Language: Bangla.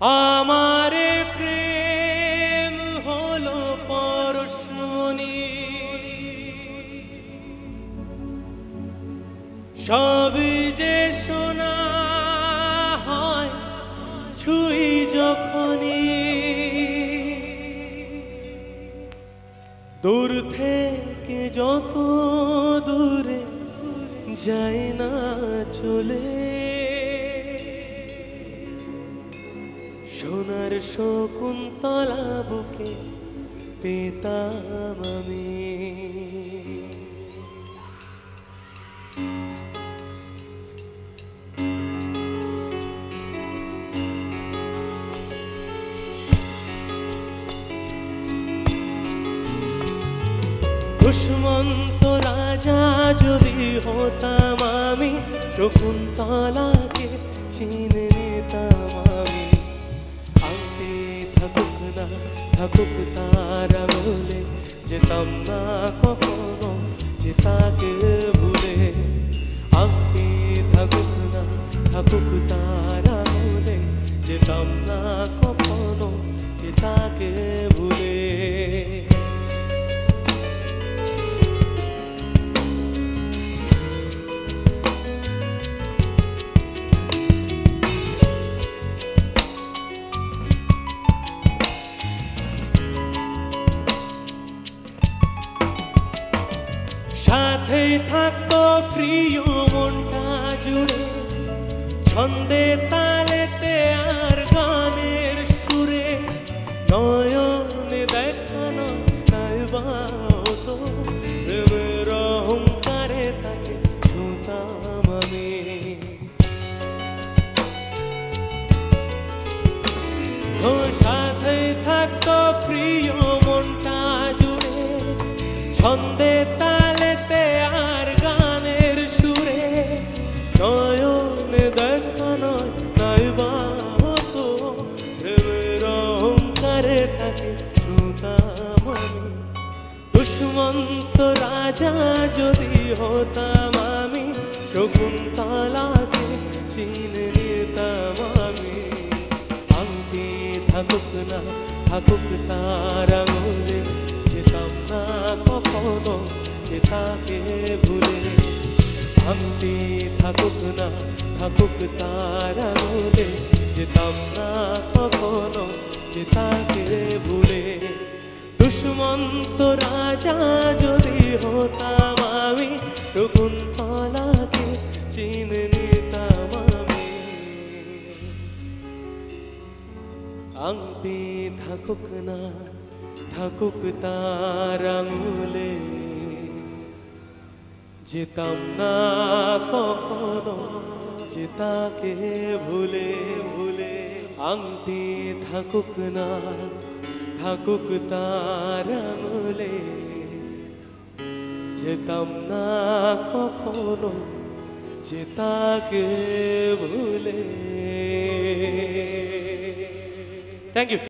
আমারে প্রেম হলো পরশমণি, সবই যে শোনা হয় ছুঁই যখনই। দূর থেকে যত দূরে যায় না চলে, সোনার শকুন্তলা বুকে পেতাম আমি। দুষ্মন্ত রাজা যদি হতাম আমি, শকুন্তলাকে চিনে নিতাম আমি। আংটি থাকুক না থাকুক তারা বলে, যেতাম না কখনো যে তাকে ভুলে। আংটি থাকুক না থাকুক তারা বলে, যেতাম না কখনো যে তাকে ভুলে। সাথেই থাকতো প্রিয় মনটা জুড়ে, ছন্দে তালেতে আর গানের সুরে। নয়নে দেখানো নাইবা হতো, প্রেমের অহংকারে তাকে ছুঁতাম আমি। ও সাথেই থাকতো প্রিয় মনটা জুড়ে, ছন্দে তালেতে আর গানের সুরে। নয়নে দেখানো নাইবা হতো, প্রেমের অহংকারে তাকে ছুঁতাম আমি। দুষ্মন্ত রাজা যদি হতাম আমি, শকুন্তলাকে চিনে নিতাম আমি। আংটি থাকুক না থাকুক তার আঙুলে, যেতাম না কখনো যে তাকে ভুলে। আংটি থাকুক না থাকুক তার আঙুলে, যেতাম না কখনো যে তাকে ভুলে। দুষ্মন্ত রাজা যদি হতাম আমি, শকুন্তলাকে চিনে নিতাম আমি। আংটি থাকুক না থাকুক তার আঙুলে, যেতাম না কখনো যে তাকে ভুলে ভুলে। আংটি থাকুক না থাকুক তার আঙুলে, যেতাম না কখনো যে তাকে ভুলে। Thank you.